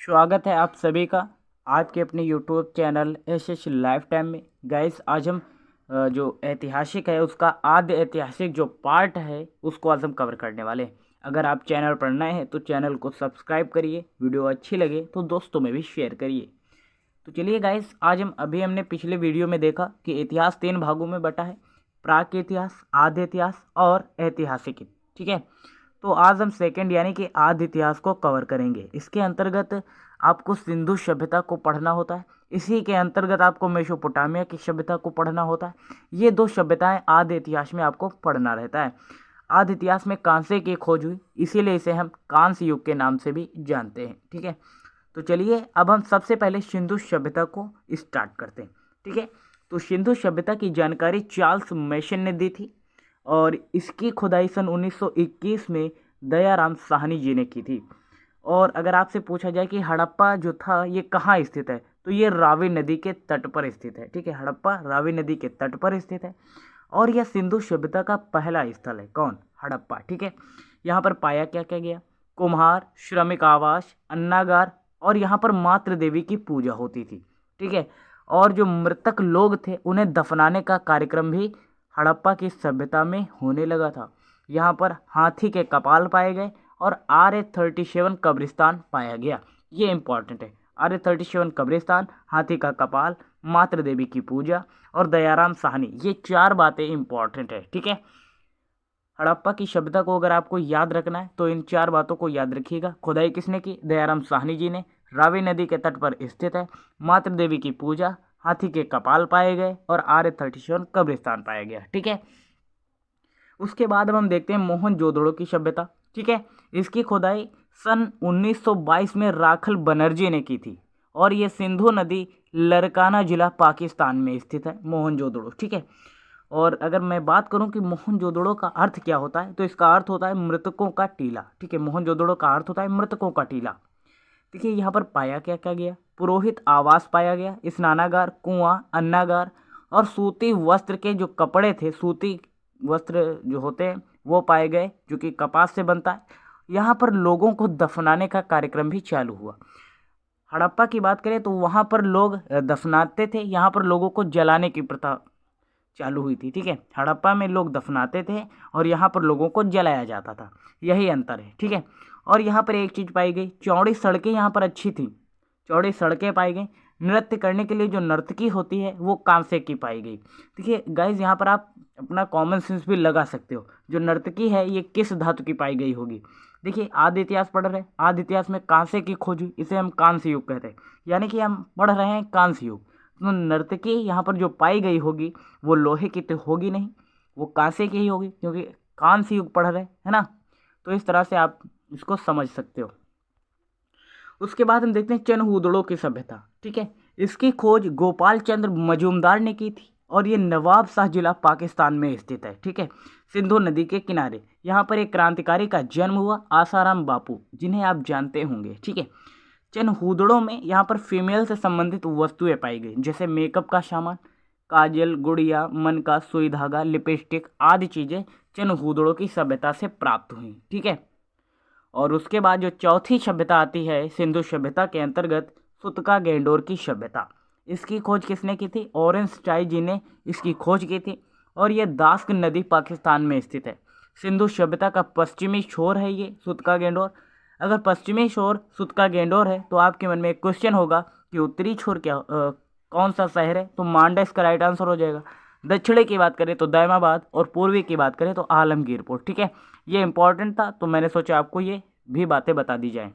स्वागत है आप सभी का आज के अपने YouTube channel S life time में। गाइस आज हम जो ऐतिहासिक है उसका आद्य ऐतिहासिक जो पार्ट है उसको आज हम कवर करने वाले हैं। अगर आप चैनल पर नए हैं तो चैनल को सब्सक्राइब करिए, वीडियो अच्छी लगे तो दोस्तों में भी शेयर करिए। तो चलिए गाइस, आज हमने पिछले वीडियो में देखा कि इतिहास 3 भागों में बटा है, प्राक इतिहास, आद्य इतिहास और ऐतिहासिक। ठीक है, तो आज हम सेकंड यानी कि आद्य इतिहास को कवर करेंगे। इसके अंतर्गत आपको सिंधु सभ्यता को पढ़ना होता है, इसी के अंतर्गत आपको मेसोपोटामिया की सभ्यता को पढ़ना होता है। ये 2 सभ्यताएं आद्य इतिहास में आपको पढ़ना रहता है। आद्य इतिहास में कांसे की खोज हुई, इसीलिए इसे हम कांस्य युग के नाम से भी जानते हैं। ठीक है, तो चलिए अब हम सबसे पहले सिंधु सभ्यता को स्टार्ट करते हैं। ठीक है, तो सिंधु सभ्यता की जानकारी चार्ल्स मैसन ने दी थी और इसकी खुदाई सन 1921 में दयाराम साहनी जी ने की थी। और अगर आपसे पूछा जाए कि हड़प्पा जो था ये कहाँ स्थित है, तो ये रावी नदी के तट पर स्थित है। ठीक है, हड़प्पा रावी नदी के तट पर स्थित है और यह सिंधु सभ्यता का पहला स्थल है। कौन? हड़प्पा। ठीक है, यहाँ पर पाया क्या क्या गया? कुम्हार, श्रमिक आवास, अन्नागार और यहाँ पर मातृ देवी की पूजा होती थी। ठीक है, और जो मृतक लोग थे उन्हें दफनाने का कार्यक्रम भी हड़प्पा की सभ्यता में होने लगा था। यहाँ पर हाथी के कपाल पाए गए और RA37 कब्रिस्तान पाया गया। ये इंपॉर्टेंट है, RA37 कब्रिस्तान, हाथी का कपाल, मातृ देवी की पूजा और दयाराम साहनी, ये 4 बातें इंपॉर्टेंट है। ठीक है, हड़प्पा की सभ्यता को अगर आपको याद रखना है तो इन 4 बातों को याद रखिएगा। खुदाई किसने की? दयाराम साहनी जी ने। रावी नदी के तट पर स्थित है, मातृ देवी की पूजा, हाथी के कपाल पाए गए और RA37 कब्रिस्तान पाया गया। ठीक है, उसके बाद अब हम देखते हैं मोहनजोदड़ो की सभ्यता। ठीक है, इसकी खुदाई सन 1922 में राखल बनर्जी ने की थी और ये सिंधु नदी लरकाना जिला पाकिस्तान में स्थित है मोहनजोदड़ो। ठीक है, और अगर मैं बात करूं कि मोहनजोदड़ो का अर्थ क्या होता है, तो इसका अर्थ होता है मृतकों का टीला। ठीक है, मोहनजोदड़ो का अर्थ होता है मृतकों का टीला। देखिए यहाँ पर पाया क्या क्या गया? पुरोहित आवास पाया गया, स्नानागार, कुआं, अन्नागार और सूती वस्त्र के जो कपड़े थे, सूती वस्त्र जो होते हैं वो पाए गए जो कि कपास से बनता है। यहाँ पर लोगों को दफनाने का कार्यक्रम भी चालू हुआ। हड़प्पा की बात करें तो वहाँ पर लोग दफनाते थे, यहाँ पर लोगों को जलाने की प्रथा चालू हुई थी। ठीक है, हड़प्पा में लोग दफनाते थे और यहाँ पर लोगों को जलाया जाता था, यही अंतर है। ठीक है, और यहाँ पर एक चीज़ पाई गई, चौड़ी सड़कें यहाँ पर अच्छी थी, चौड़ी सड़कें पाई गई। नृत्य करने के लिए जो नर्तकी होती है वो कांसे की पाई गई। देखिए गाइज, यहाँ पर आप अपना कॉमन सेंस भी लगा सकते हो, जो नर्तकी है ये किस धातु की पाई गई होगी। देखिए आद्य इतिहास पढ़ रहे हैं, आद्य इतिहास में कांसे की खोज हुई, इसे हम कांस्य युग कहते हैं, यानी कि हम पढ़ रहे हैं कांस्य युग। तो नर्तकी यहाँ पर जो पाई गई होगी वो लोहे की तो होगी नहीं, वो कांसे की ही होगी, क्योंकि कांस्य युग पढ़ रहे है ना। तो इस तरह से आप इसको समझ सकते हो। उसके बाद हम देखते हैं चनहूदड़ों की सभ्यता। ठीक है, इसकी खोज गोपाल चंद्र मजूमदार ने की थी और ये नवाब शाह जिला पाकिस्तान में स्थित है। ठीक है, सिंधु नदी के किनारे। यहाँ पर एक क्रांतिकारी का जन्म हुआ, आसाराम बापू, जिन्हें आप जानते होंगे। ठीक है, चनहूदड़ों में यहाँ पर फीमेल से संबंधित वस्तुएं पाई गई, जैसे मेकअप का सामान, काजल, गुड़िया, मन का सुई धागा, लिपस्टिक आदि चीज़ें चनहूदड़ों की सभ्यता से प्राप्त हुई। ठीक है, और उसके बाद जो चौथी सभ्यता आती है सिंधु सभ्यता के अंतर्गत, सुतका गेंडोर की सभ्यता। इसकी खोज किसने की थी? ऑरेंज टाई जी ने इसकी खोज की थी और ये दास्क नदी पाकिस्तान में स्थित है। सिंधु सभ्यता का पश्चिमी छोर है ये सुतका गेंडोर। अगर पश्चिमी छोर सुतका गेंडोर है तो आपके मन में एक क्वेश्चन होगा कि उत्तरी छोर कौन सा शहर है, तो मांडा इसका राइट आंसर हो जाएगा। दक्षिणी की बात करें तो दैमाबाद और पूर्वी की बात करें तो आलमगीरपुर। ठीक है, ये इंपॉर्टेंट था तो मैंने सोचा आपको ये भी बातें बता दी जाएं।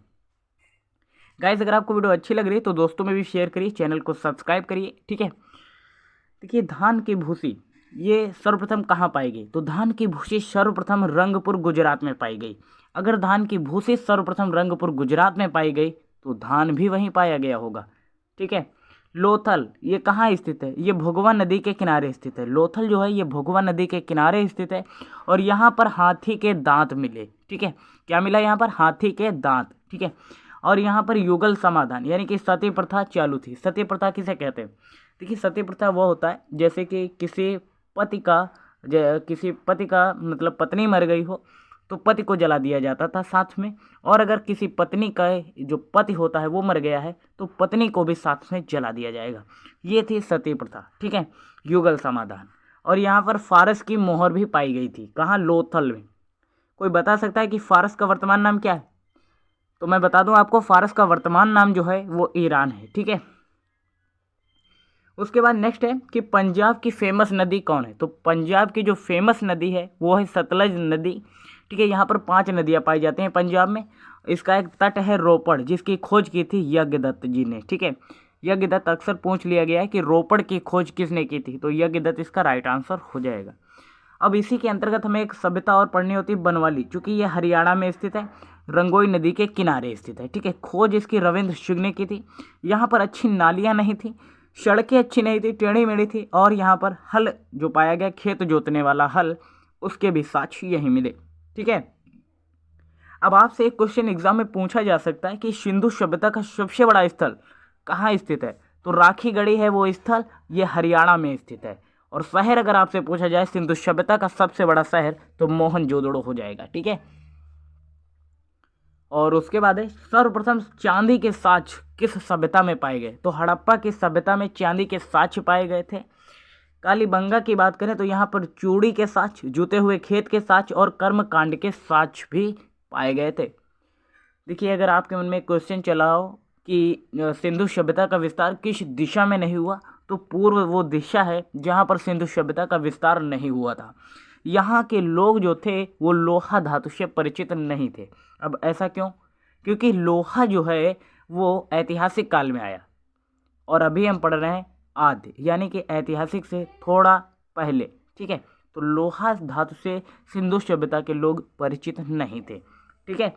गाइस अगर आपको वीडियो अच्छी लग रही है तो दोस्तों में भी शेयर करिए, चैनल को सब्सक्राइब करिए। ठीक है, देखिए धान की भूसी ये सर्वप्रथम कहाँ पाई गई? तो धान की भूसी सर्वप्रथम रंगपुर गुजरात में पाई गई। अगर धान की भूसी सर्वप्रथम रंगपुर गुजरात में पाई गई तो धान भी वहीं पाया गया होगा। ठीक है, लोथल ये कहाँ स्थित है? ये भोगवा नदी के किनारे स्थित है। लोथल जो है ये भोगवा नदी के किनारे स्थित है और यहाँ पर हाथी के दांत मिले। ठीक है, क्या मिला यहाँ पर? हाथी के दांत। ठीक है, और यहाँ पर युगल समाधान यानी कि सती प्रथा चालू थी। सती प्रथा किसे कहते हैं? देखिए सती प्रथा वो होता है जैसे कि किसी पति का मतलब पत्नी मर गई हो तो पति को जला दिया जाता था साथ में, और अगर किसी पत्नी का जो पति होता है वो मर गया है तो पत्नी को भी साथ में जला दिया जाएगा। ये थी सती प्रथा, ठीक है, युगल समाधान। और यहाँ पर फारस की मोहर भी पाई गई थी, कहाँ, लोथल में। कोई बता सकता है कि फारस का वर्तमान नाम क्या है? तो मैं बता दूं आपको, फारस का वर्तमान नाम जो है वो ईरान है, ठीक है। उसके बाद नेक्स्ट है कि पंजाब की फेमस नदी कौन है? तो पंजाब की जो फेमस नदी है वो है सतलज नदी, ठीक है। यहाँ पर 5 नदियाँ पाई जाती हैं पंजाब में। इसका एक तट है रोपड़, जिसकी खोज की थी यज्ञदत्त जी ने, ठीक है। यज्ञदत्त अक्सर पूछ लिया गया है कि रोपड़ की खोज किसने की थी, तो यज्ञदत्त इसका राइट आंसर हो जाएगा। अब इसी के अंतर्गत हमें एक सभ्यता और पढ़नी होती है, बनवाली, चूँकि ये हरियाणा में स्थित है, रंगोई नदी के किनारे स्थित है, ठीक है। खोज इसकी रविंद्र शुग ने की थी। यहाँ पर अच्छी नालियाँ नहीं थी, सड़कें अच्छी नहीं थी, टेढ़ी मेढ़ी थी, और यहाँ पर हल जो पाया गया, खेत जोतने वाला हल, उसके भी साक्ष्य यहीं मिले, ठीक है। अब आपसे एक क्वेश्चन एग्जाम में पूछा जा सकता है कि सिंधु सभ्यता का सबसे बड़ा स्थल कहाँ स्थित है? तो राखीगढ़ी है वो स्थल, ये हरियाणा में स्थित है। और शहर अगर आपसे पूछा जाए सिंधु सभ्यता का सबसे बड़ा शहर, तो मोहनजोदड़ो हो जाएगा, ठीक है। और उसके बाद है सर्वप्रथम चांदी के साँच किस सभ्यता में पाए गए? तो हड़प्पा की सभ्यता में चांदी के साँच पाए गए थे। कालीबंगा की बात करें तो यहाँ पर चूड़ी के साँच, जुते हुए खेत के साँच और कर्मकांड के साँच भी पाए गए थे। देखिए, अगर आपके मन में क्वेश्चन चला हो कि सिंधु सभ्यता का विस्तार किस दिशा में नहीं हुआ, तो पूर्व वो दिशा है जहाँ पर सिंधु सभ्यता का विस्तार नहीं हुआ था। यहाँ के लोग जो थे वो लोहा धातु से परिचित नहीं थे। अब ऐसा क्यों? क्योंकि लोहा जो है वो ऐतिहासिक काल में आया, और अभी हम पढ़ रहे हैं आदि, यानी कि ऐतिहासिक से थोड़ा पहले, ठीक है। तो लोहा धातु से सिंधु सभ्यता के लोग परिचित नहीं थे, ठीक है।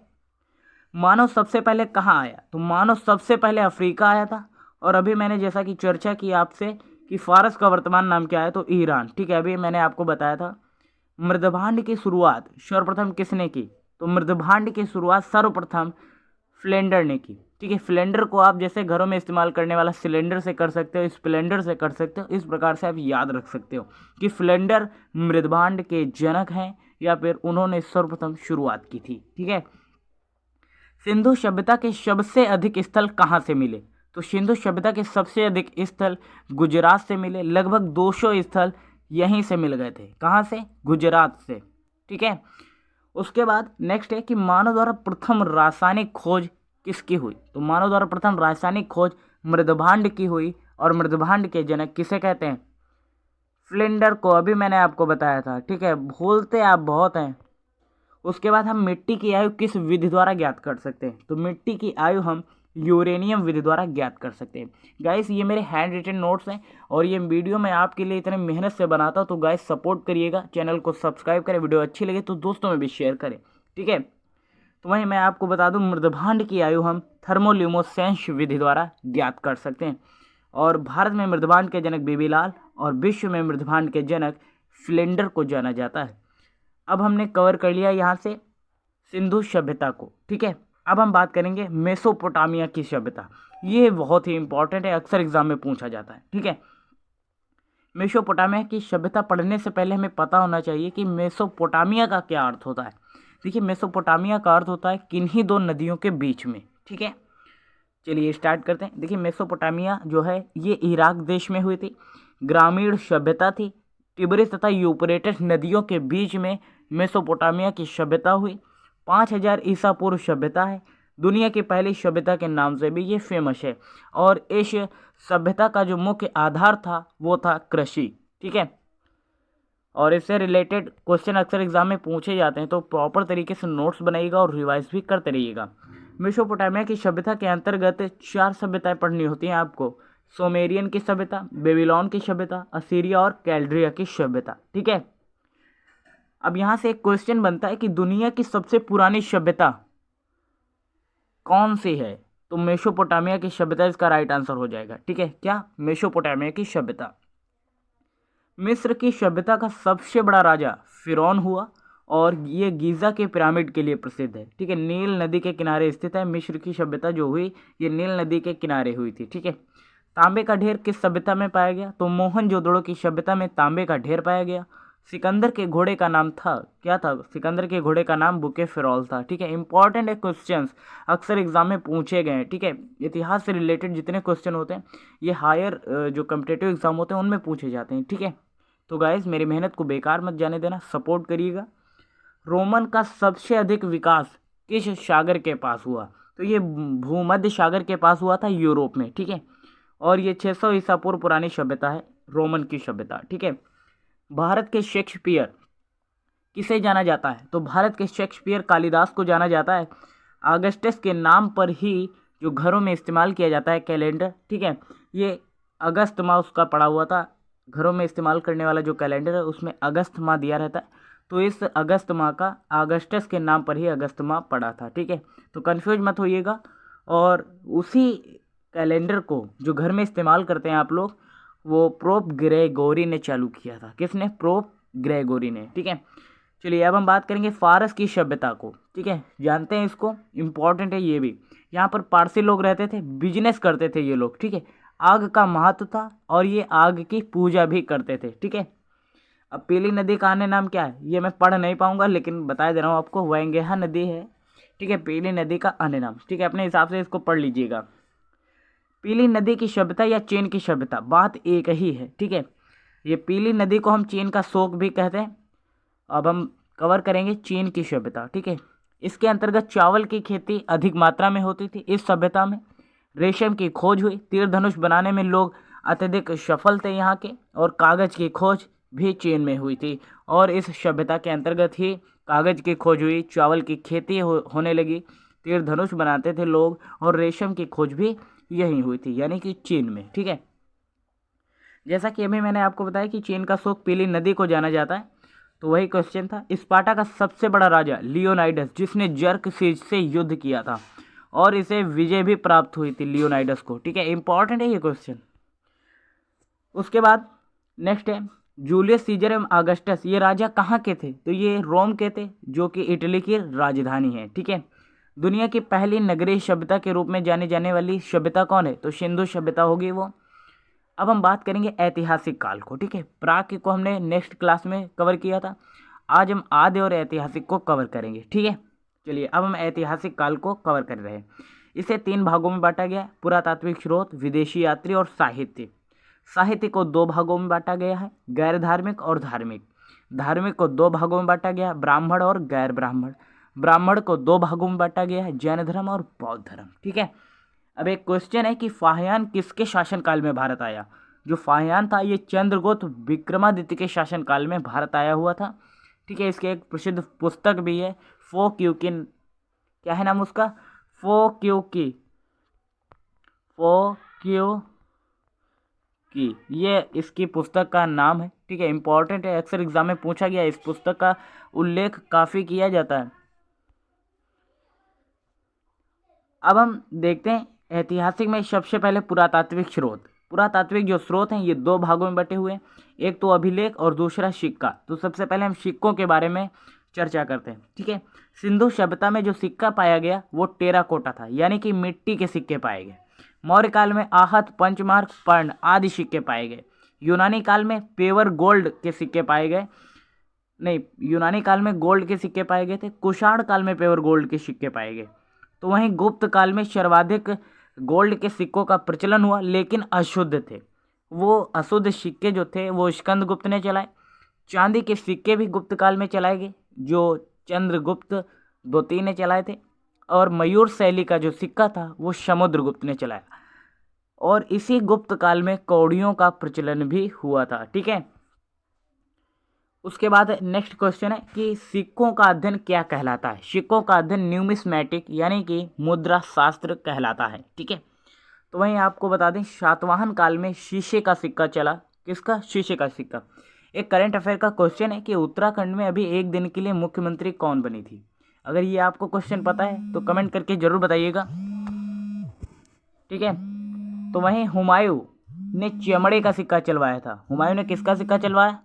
मानव सबसे पहले कहाँ आया? तो मानव सबसे पहले अफ्रीका आया था। और अभी मैंने जैसा कि चर्चा की आपसे कि फारस का वर्तमान नाम क्या है, तो ईरान, ठीक है। अभी मैंने आपको बताया था मृदभांड की शुरुआत सर्वप्रथम किसने की? तो मृदभांड की शुरुआत सर्वप्रथम फ्लेंडर ने की, ठीक है। फ्लेंडर को आप जैसे घरों में इस्तेमाल करने वाला सिलेंडर से कर सकते हो, स्प्लेंडर से कर सकते हो, इस प्रकार से आप याद रख सकते हो कि फ्लेंडर मृदभांड के जनक हैं, या फिर उन्होंने सर्वप्रथम शुरुआत की थी, ठीक है। सिंधु सभ्यता के सबसे अधिक स्थल कहाँ से मिले? तो सिंधु सभ्यता के सबसे अधिक स्थल गुजरात से मिले। लगभग 200 स्थल यहीं से मिल गए थे। कहाँ से? गुजरात से, ठीक है। उसके बाद नेक्स्ट है कि मानव द्वारा प्रथम रासायनिक खोज किसकी हुई? तो मानव द्वारा प्रथम रासायनिक खोज मृदभांड की हुई, और मृदभांड के जनक किसे कहते हैं? फ्लेंडर को। अभी मैंने आपको बताया था, ठीक है। भूलते आप बहुत हैं। उसके बाद हम मिट्टी की आयु किस विधि द्वारा ज्ञात कर सकते हैं? तो मिट्टी की आयु हम यूरेनियम विधि द्वारा ज्ञात कर सकते हैं। गाइस, ये मेरे हैंड रिटन नोट्स हैं, और ये वीडियो मैं आपके लिए इतने मेहनत से बनाता हूँ, तो गाइस सपोर्ट करिएगा, चैनल को सब्सक्राइब करें, वीडियो अच्छी लगे तो दोस्तों में भी शेयर करें, ठीक है। तो वहीं मैं आपको बता दूं, मृदभांड की आयु हम थर्मोल्यूमिनेसेंस विधि द्वारा ज्ञात कर सकते हैं। और भारत में मृदभांड के जनक बेबीलाल, और विश्व में मृदभांड के जनक फ्लेंडर को जाना जाता है। अब हमने कवर कर लिया यहाँ से सिंधु सभ्यता को, ठीक है। अब हम बात करेंगे मेसोपोटामिया की सभ्यता। ये बहुत ही इंपॉर्टेंट है, अक्सर एग्जाम में पूछा जाता है, ठीक है। मेसोपोटामिया की सभ्यता पढ़ने से पहले हमें पता होना चाहिए कि मेसोपोटामिया का क्या अर्थ होता है। देखिए, मेसोपोटामिया का अर्थ होता है किन्हीं 2 नदियों के बीच में, ठीक है। चलिए स्टार्ट करते हैं। देखिए, मेसोपोटामिया जो है ये इराक देश में हुई थी। ग्रामीण सभ्यता थी। टिब्रिस तथा यूफ्रेटिस नदियों के बीच में मेसोपोटामिया की सभ्यता हुई। 5000 ईसा पूर्व सभ्यता है। दुनिया की पहली सभ्यता के नाम से भी ये फेमस है। और इस सभ्यता का जो मुख्य आधार था वो था कृषि, ठीक है। और इससे रिलेटेड क्वेश्चन अक्सर एग्जाम में पूछे जाते हैं, तो प्रॉपर तरीके से नोट्स बनाइएगा और रिवाइज भी करते रहिएगा। मेसोपोटामिया की सभ्यता के अंतर्गत 4 सभ्यताएं पढ़नी होती हैं आपको। सुमेरियन की सभ्यता, बेबीलोन की सभ्यता, असीरिया और कैल्ड्रिया की सभ्यता, ठीक है। अब यहाँ से एक क्वेश्चन बनता है कि दुनिया की सबसे पुरानी सभ्यता कौन सी है? तो मेसोपोटामिया की सभ्यता इसका राइट आंसर हो जाएगा, ठीक है। क्या? मेसोपोटामिया की सभ्यता। मिस्र की सभ्यता का सबसे बड़ा राजा फिरौन हुआ, और ये गीज़ा के पिरामिड के लिए प्रसिद्ध है, ठीक है। नील नदी के किनारे स्थित है। मिस्र की सभ्यता जो हुई ये नील नदी के किनारे हुई थी, ठीक है। तांबे का ढेर किस सभ्यता में पाया गया? तो मोहनजोदड़ो की सभ्यता में तांबे का ढेर पाया गया। सिकंदर के घोड़े का नाम था, क्या था? सिकंदर के घोड़े का नाम बुके फिरौल था। ठीक है, इंपॉर्टेंट है क्वेश्चंस, अक्सर एग्जाम में पूछे गए हैं। ठीक है, इतिहास से रिलेटेड जितने क्वेश्चन होते हैं ये हायर जो कम्पिटेटिव एग्जाम होते हैं उनमें पूछे जाते हैं। ठीक है, तो गाइज मेरी मेहनत को बेकार मत जाने देना, सपोर्ट करिएगा। रोमन का सबसे अधिक विकास किस सागर के पास हुआ? तो ये भूमध्य सागर के पास हुआ था, यूरोप में। ठीक है, और ये 600 ईसा पूर्व पुरानी सभ्यता है, रोमन की सभ्यता। ठीक है, भारत के शेक्सपियर किसे जाना जाता है? तो भारत के शेक्सपियर कालिदास को जाना जाता है। अगस्टस के नाम पर ही जो घरों में इस्तेमाल किया जाता है कैलेंडर, ठीक है, ये अगस्त माह उसका पड़ा हुआ था। घरों में इस्तेमाल करने वाला जो कैलेंडर है उसमें अगस्त माह दिया रहता है, तो इस अगस्त माह का अगस्टस के नाम पर ही अगस्त माह पड़ा था। ठीक है, तो कन्फ्यूज मत होइएगा। और उसी कैलेंडर को जो घर में इस्तेमाल करते हैं आप लोग, वो पोप ग्रेगोरी ने चालू किया था। किसने? पोप ग्रेगोरी ने। ठीक है, चलिए अब हम बात करेंगे फारस की सभ्यता को। ठीक है, जानते हैं इसको, इम्पॉर्टेंट है ये भी। यहाँ पर पारसी लोग रहते थे, बिजनेस करते थे ये लोग। ठीक है, आग का महत्व था और ये आग की पूजा भी करते थे। ठीक है, अब पीली नदी का अन्य नाम क्या है ये मैं पढ़ नहीं पाऊंगा, लेकिन बता दे रहा हूँ आपको, वैंगेहा नदी है। ठीक है, पीली नदी का अन्य नाम। ठीक है, अपने हिसाब से इसको पढ़ लीजिएगा। पीली नदी की सभ्यता या चीन की सभ्यता, बात एक ही है। ठीक है, ये पीली नदी को हम चीन का शोक भी कहते हैं। अब हम कवर करेंगे चीन की सभ्यता। ठीक है, इसके अंतर्गत चावल की खेती अधिक मात्रा में होती थी इस सभ्यता में। रेशम की खोज हुई, तीर धनुष बनाने में लोग अत्यधिक सफल थे यहाँ के, और कागज की खोज भी चीन में हुई थी। और इस सभ्यता के अंतर्गत ही कागज की खोज हुई, चावल की खेती होने लगी, तीर धनुष बनाते थे लोग, और रेशम की खोज भी यही हुई थी, यानी कि चीन में। ठीक है, जैसा कि अभी मैंने आपको बताया कि चीन का शोक पीली नदी को जाना जाता है, तो वही क्वेश्चन था। स्पार्टा का सबसे बड़ा राजा लियोनाइडस, जिसने जर्कसीज से युद्ध किया था और इसे विजय भी प्राप्त हुई थी लियोनाइडस को। ठीक है, इंपॉर्टेंट है ये क्वेश्चन। उसके बाद नेक्स्ट है जूलियस सीजर एवं अगस्टस, ये राजा कहाँ के थे? तो ये रोम के थे, जो कि इटली की राजधानी है। ठीक है, दुनिया की पहली नगरीय सभ्यता के रूप में जानी जाने वाली सभ्यता कौन है? तो सिंधु सभ्यता होगी वो। अब हम बात करेंगे ऐतिहासिक काल को। ठीक है, प्राक को हमने नेक्स्ट क्लास में कवर किया था, आज हम आदि और ऐतिहासिक को कवर करेंगे। ठीक है, चलिए अब हम ऐतिहासिक काल को कवर कर रहे हैं। इसे 3 भागों में बांटा गया है, पुरातात्विक स्रोत, विदेशी यात्री और साहित्य। साहित्य को 2 भागों में बांटा गया है, गैर धार्मिक और धार्मिक। धार्मिक को 2 भागों में बांटा गया, ब्राह्मण और गैर ब्राह्मण। ब्राह्मण को 2 भागों में बांटा गया है, जैन धर्म और बौद्ध धर्म। ठीक है, अब एक क्वेश्चन है कि फाहियान किसके शासनकाल में भारत आया? जो फाहियान था ये चंद्रगुप्त विक्रमादित्य के शासनकाल में भारत आया हुआ था। ठीक है, इसकी एक प्रसिद्ध पुस्तक भी है, फो क्यूकिन, क्या है नाम उसका? फो क्यूकी, ये इसकी पुस्तक का नाम है। ठीक है, इंपॉर्टेंट है, अक्सर एग्जाम में पूछा गया, इस पुस्तक का उल्लेख काफ़ी किया जाता है। अब हम देखते हैं ऐतिहासिक में सबसे पहले पुरातात्विक स्रोत। पुरातात्विक जो स्रोत हैं ये 2 भागों में बटे हुए हैं, एक तो अभिलेख और दूसरा सिक्का। तो सबसे पहले हम सिक्कों के बारे में चर्चा करते हैं। ठीक है, सिंधु सभ्यता में जो सिक्का पाया गया वो टेराकोटा था, यानी कि मिट्टी के सिक्के पाए गए। मौर्य काल में आहत, पंचमार्क, पर्ण आदि सिक्के पाए गए। यूनानी काल में पेवर गोल्ड के सिक्के पाए गए, नहीं, यूनानी काल में गोल्ड के सिक्के पाए गए थे। कुषाण काल में पेवर गोल्ड के सिक्के पाए गए। तो वहीं गुप्त काल में सर्वाधिक गोल्ड के सिक्कों का प्रचलन हुआ, लेकिन अशुद्ध थे। वो अशुद्ध सिक्के जो थे वो स्कंदगुप्त ने चलाए। चांदी के सिक्के भी गुप्त काल में चलाए गए, जो चंद्रगुप्त द्वितीय ने चलाए थे। और मयूर शैली का जो सिक्का था वो समुद्रगुप्त ने चलाया। और इसी गुप्त काल में कौड़ियों का प्रचलन भी हुआ था। ठीक है, उसके बाद नेक्स्ट क्वेश्चन है कि सिक्कों का अध्ययन क्या कहलाता है? सिक्कों का अध्ययन न्यूमिस्मैटिक यानी कि मुद्रा शास्त्र कहलाता है। ठीक है, तो वहीं आपको बता दें सातवाहन काल में शीशे का सिक्का चला। किसका? शीशे का सिक्का। एक करंट अफेयर का क्वेश्चन है कि उत्तराखंड में अभी एक दिन के लिए मुख्यमंत्री कौन बनी थी? अगर ये आपको क्वेश्चन पता है तो कमेंट करके जरूर बताइएगा। ठीक है, तो वहीं हुमायूं ने चमड़े का सिक्का चलवाया था। हुमायूं ने किसका सिक्का चलवाया?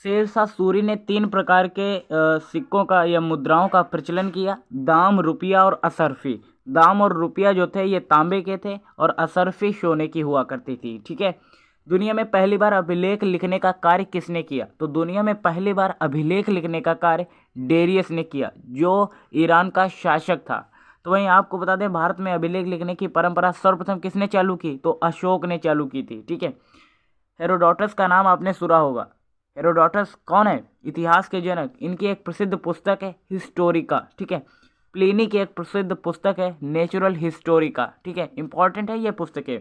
शेरशाह सूरी ने 3 प्रकार के सिक्कों का या मुद्राओं का प्रचलन किया, दाम, रुपया और असरफी। दाम और रुपया जो थे ये तांबे के थे और असरफी सोने की हुआ करती थी। ठीक है, दुनिया में पहली बार अभिलेख लिखने का कार्य किसने किया? तो दुनिया में पहली बार अभिलेख लिखने का कार्य डेरियस ने किया, जो ईरान का शासक था। तो वहीं आपको बता दें, भारत में अभिलेख लिखने की परंपरा सर्वप्रथम किसने चालू की? तो अशोक ने चालू की थी। ठीक है। हेरोडोटस का नाम आपने सुना होगा। हेरोडोटस कौन है? इतिहास के जनक। इनकी एक प्रसिद्ध पुस्तक है हिस्टोरिका। ठीक है। प्लिनी की एक प्रसिद्ध पुस्तक है नेचुरल हिस्टोरिका। ठीक है, इंपॉर्टेंट है ये पुस्तकें।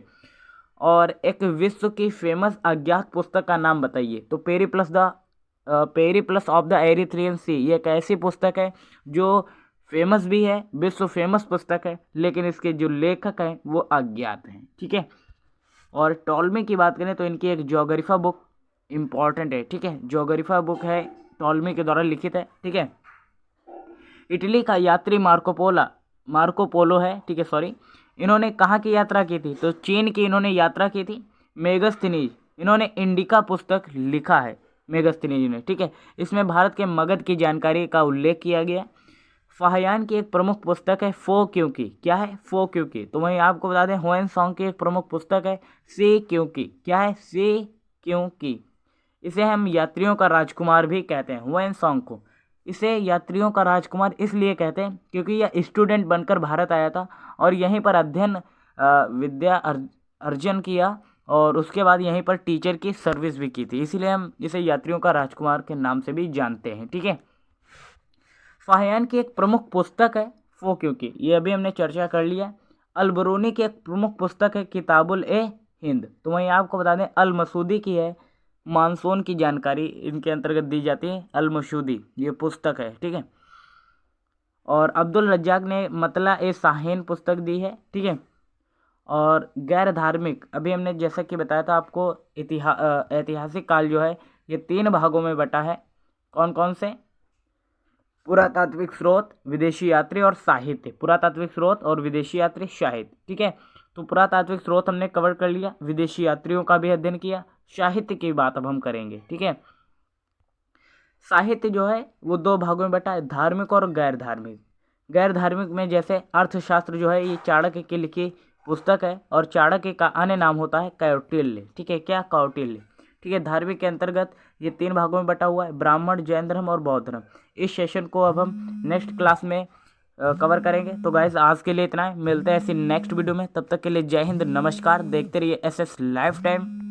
और एक विश्व की फेमस अज्ञात पुस्तक का नाम बताइए। तो पेरिप्लस ऑफ द एरिथ्रियन सी, ये एक ऐसी पुस्तक है जो फेमस भी है, विश्व फेमस पुस्तक है, लेकिन इसके जो लेखक हैं वो अज्ञात हैं। ठीक है। और टॉलमी की बात करें तो इनकी एक ज्योग्राफी बुक इम्पॉर्टेंट है। ठीक है, ज्योग्राफी बुक है, टॉलमी के द्वारा लिखित है। ठीक है। इटली का यात्री मार्को पोलो है। ठीक है, सॉरी। इन्होंने कहाँ की यात्रा की थी? तो चीन की इन्होंने यात्रा की थी। मेगस्थनीज, इन्होंने इंडिका पुस्तक लिखा है मेगस्थनीज ने। ठीक है। इसमें भारत के मगध की जानकारी का उल्लेख किया गया। फाहियान की एक प्रमुख पुस्तक है फो क्योंकि। क्या है? फो क्योंकि। तो वहीं आपको बता दें, हुएन सॉन्ग की एक प्रमुख पुस्तक है से क्योंकि। क्या है? से क्योंकि। इसे हम यात्रियों का राजकुमार भी कहते हैं, हुएन सॉन्ग को। इसे यात्रियों का राजकुमार इसलिए कहते हैं क्योंकि यह स्टूडेंट बनकर भारत आया था और यहीं पर अध्ययन विद्या अर्जन किया, और उसके बाद यहीं पर टीचर की सर्विस भी की थी, इसीलिए हम इसे यात्रियों का राजकुमार के नाम से भी जानते हैं। ठीक है। फाहियान की एक प्रमुख पुस्तक है फो क्योंकि, ये अभी हमने चर्चा कर लिया। अलबरूनी की एक प्रमुख पुस्तक है किताबुल ए हिंद। तो वहीं आपको बता दें, अल मसूदी की है मानसून की जानकारी इनके अंतर्गत दी जाती है, अल मसूदी ये पुस्तक है। ठीक है। और अब्दुल रज्जाक ने मतला ए साहिन पुस्तक दी है। ठीक है। और गैर धार्मिक, अभी हमने जैसा कि बताया था आपको, ऐतिहासिक काल जो है ये 3 भागों में बटा है। कौन कौन से? पुरातात्विक स्रोत, विदेशी यात्री और साहित्य। पुरातात्विक स्रोत और विदेशी यात्री, साहित्य। ठीक है। तो पुरातात्विक स्रोत हमने कवर कर लिया, विदेशी यात्रियों का भी अध्ययन किया, साहित्य की बात अब हम करेंगे। ठीक है। साहित्य जो है वो 2 भागों में बटा है, धार्मिक और गैर धार्मिक। गैर धार्मिक में जैसे अर्थशास्त्र जो है ये चाणक्य की लिखी पुस्तक है, और चाणक्य का अन्य नाम होता है कौटिल्य। ठीक है, क्या? कौटिल्य। ठीक है। धार्मिक के अंतर्गत ये 3 भागों में बटा हुआ है, ब्राह्मण, जैन धर्म और बौद्ध धर्म। इस सेशन को अब हम नेक्स्ट क्लास में कवर करेंगे। तो गाइस आज के लिए इतना है, मिलते हैं ऐसी नेक्स्ट वीडियो में। तब तक के लिए जय हिंद, नमस्कार। देखते रहिए SS लाइफ टाइम।